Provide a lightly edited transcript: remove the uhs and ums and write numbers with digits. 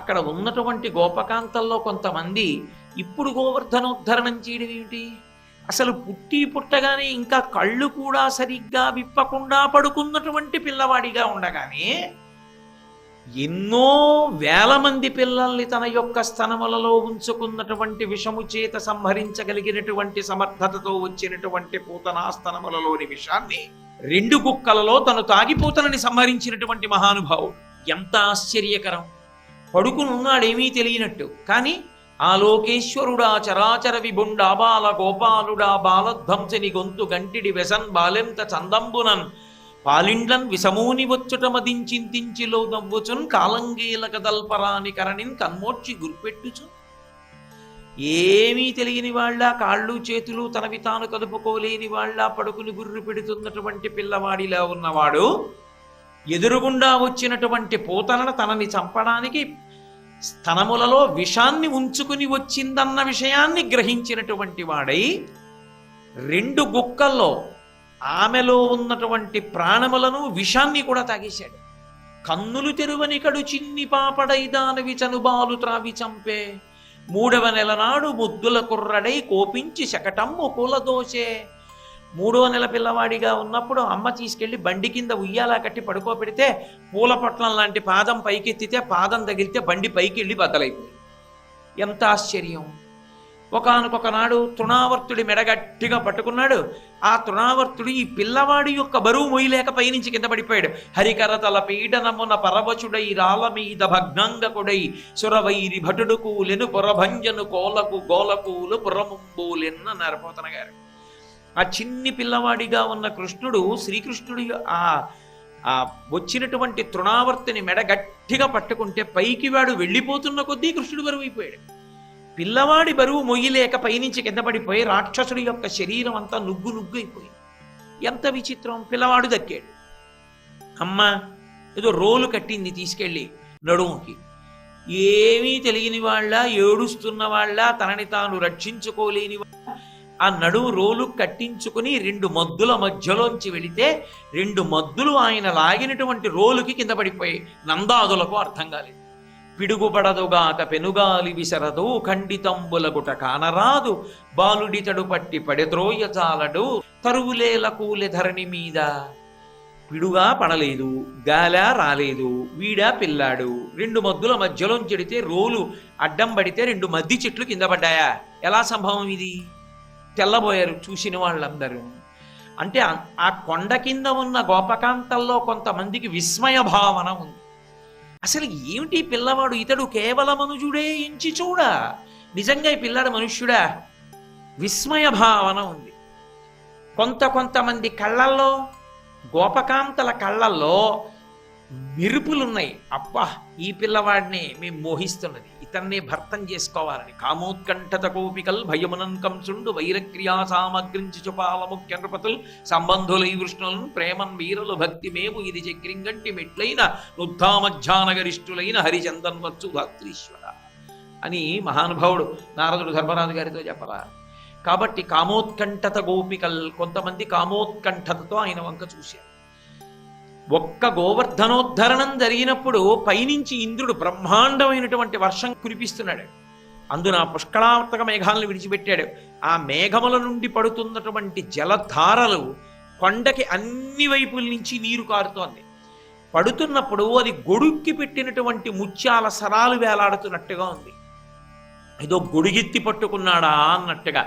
అక్కడ ఉన్నటువంటి గోపకాంతల్లో కొంతమంది ఇప్పుడు గోవర్ధనోద్ధరణం చేయడం ఏమిటి? అసలు పుట్టి పుట్టగానే ఇంకా కళ్ళు కూడా సరిగ్గా విప్పకుండా పడుకున్నటువంటి పిల్లవాడిగా ఉండగానే ఎన్నో వేల మంది పిల్లల్ని తన యొక్క స్తనములలో ఉంచుకున్నటువంటి విషము చేత సంహరించగలిగినటువంటి సమర్థతతో వచ్చినటువంటి పూతనా స్తనములలోని విషాన్ని 2 గుక్కలలో తను తాగి పూతనని సంహరించినటువంటి మహానుభావుడు. ఎంత ఆశ్చర్యకరం! పడుకునున్నాడేమీ తెలియనట్టు, కానీ ఆ లోకేశ్వరుడా చరాచర విభుండా బాల గోపాలుడా బాలధ్వంసని గొంతు గంటిడి వెసన్ బాలెంత చందంబునన్ పాలిండ్లన్ విసమూని వచ్చుట మదించింతించిలో నవ్వుచున్ కాలంగేల కదల్పరాని కరణిన్ కన్మోర్చి గుర్పెట్టుచున్. ఏమీ తెలియని వాళ్ళ, కాళ్ళు చేతులు తనవి తాను కదుపుకోలేని వాళ్ళ పడుకుని గుర్రు పెడుతున్నటువంటి పిల్లవాడిలా ఉన్నవాడు ఎదురుగుండా వచ్చినటువంటి పూతనను తనని చంపడానికి స్తనములలో విషాన్ని ఉంచుకుని వచ్చిందన్న విషయాన్ని గ్రహించినటువంటి వాడై 2 గుక్కల్లో ఆమెలో ఉన్నటువంటి ప్రాణములను విషాన్ని కూడా తాగేశాడు. కన్నులు తెరువని కడు చిన్ని పాపడై దానవి చనుబాలు త్రావి చంపే 3వ నెల నాడు ముద్దుల కుర్రడై కోపించి శకటమ్ము కూలదోసే. 3వ నెల పిల్లవాడిగా ఉన్నప్పుడు అమ్మ తీసుకెళ్లి బండి కింద ఉయ్యాలా కట్టి పడుకోబెడితే పూల పొట్లం లాంటి పాదం పైకెత్తితే పాదం తగిలితే బండి పైకి వెళ్ళి బద్దలైపోయింది. ఎంత ఆశ్చర్యం! ఒకానొక నాడు తృణావర్తుడి మెడగట్టిగా పట్టుకున్నాడు. ఆ తృణావర్తుడు ఈ పిల్లవాడి యొక్క బరువు మొయ్యలేక పైనుంచి కింద పడిపోయాడు. హరికరతల పీడనమున పరవశుడై రాల మీద భగ్నాంగకుడై సురవైరి భటుడు కూలెను పురభంజను కోలకు గోలకూలు పురముంబూలెన్న నరపోతన గారు. ఆ చిన్ని పిల్లవాడిగా ఉన్న కృష్ణుడు శ్రీకృష్ణుడి ఆ వచ్చినటువంటి తృణావర్తిని మెడ గట్టిగా పట్టుకుంటే పైకి వాడు వెళ్ళిపోతున్న కొద్దీ కృష్ణుడు బరువు అయిపోయాడు. పిల్లవాడి బరువు మొయ్యలేక పైనుంచి కింద పడిపోయి రాక్షసుడి యొక్క శరీరం అంతా నుగ్గు అయిపోయింది. ఎంత విచిత్రం! పిల్లవాడు దక్కాడు. అమ్మ ఏదో రోలు కట్టింది తీసుకెళ్ళి నడుముకి. ఏమీ తెలియని వాళ్ళ, ఏడుస్తున్న వాళ్ళ, తనని తాను రక్షించుకోలేని ఆ నడుము రోలు కట్టించుకుని 2 మద్దుల మధ్యలోంచి వెళితే 2 మద్దులు ఆయన లాగినటువంటి రోలుకి కింద పడిపోయాయి. నందాదులకు అర్థం కాలేదు. పిడుగుపడదుగాక పెనుగాలి విసరదు ఖండితంబులగుట కానరాదు బాలుడితడు పట్టి పడెద్రోయ చాలడు తరువులేల కూలె ధరణి మీద. పిడుగా పడలేదు, గాలా రాలేదు, వీడా పిల్లాడు. 2 మద్దుల మధ్యలోంచెడితే రోలు అడ్డం పడితే 2 మద్ది చెట్లు కింద పడ్డాయా? ఎలా సంభవం ఇది? తెల్లబోయారు చూసిన వాళ్ళందరూ. అంటే ఆ కొండ కింద ఉన్న గోపకాంతల్లో కొంతమందికి విస్మయ భావన ఉంది. అసలు ఏమిటి పిల్లవాడు? ఇతడు కేవల మనుజుడే ఎంచి చూడ, నిజంగా ఈ పిల్లాడు మనుష్యుడా? విస్మయ భావన ఉంది. కొంతమంది కళ్ళల్లో, గోపకాంతల కళ్ళల్లో మెరుపులున్నాయి. అబ్బా, ఈ పిల్లవాడిని మేము మోహిస్తున్నది, ఇతన్నే భర్తం చేసుకోవాలని. కామోత్కంఠత కోపికల్ భయమునం కంసుండు వైరక్రియా సామగ్రించి చుపాల ముఖ్య నృపతులు సంబంధులై వృష్ణులను ప్రేమన్ వీరలు భక్తి మేము ఇది చక్రింగంటి మెట్లైన నుద్ధామధ్యానగరిష్ఠులైన హరిచందన్ వచ్చు ధాత్రీశ్వర అని మహానుభావుడు నారదుడు ధర్మరాజు గారితో చెప్పరా. కాబట్టి కామోత్కంఠత గోపికల్, కొంతమంది కామోత్కంఠతతో ఆయన వంక చూశారు. ఒక్క గోవర్ధనోద్ధరణం జరిగినప్పుడు పైనుంచి ఇంద్రుడు బ్రహ్మాండమైనటువంటి వర్షం కురిపిస్తున్నాడు. అందున పుష్కళావర్తక మేఘాలను విడిచిపెట్టాడు. ఆ మేఘముల నుండి పడుతున్నటువంటి జలధారలు కొండకి అన్ని వైపుల నుంచి నీరు కారుతోంది. పడుతున్నప్పుడు అది గొడుక్కి పెట్టినటువంటి ముత్యాల సరాలు వేలాడుతున్నట్టుగా ఉంది. ఏదో గొడుగెత్తి పట్టుకున్నాడా అన్నట్టుగా.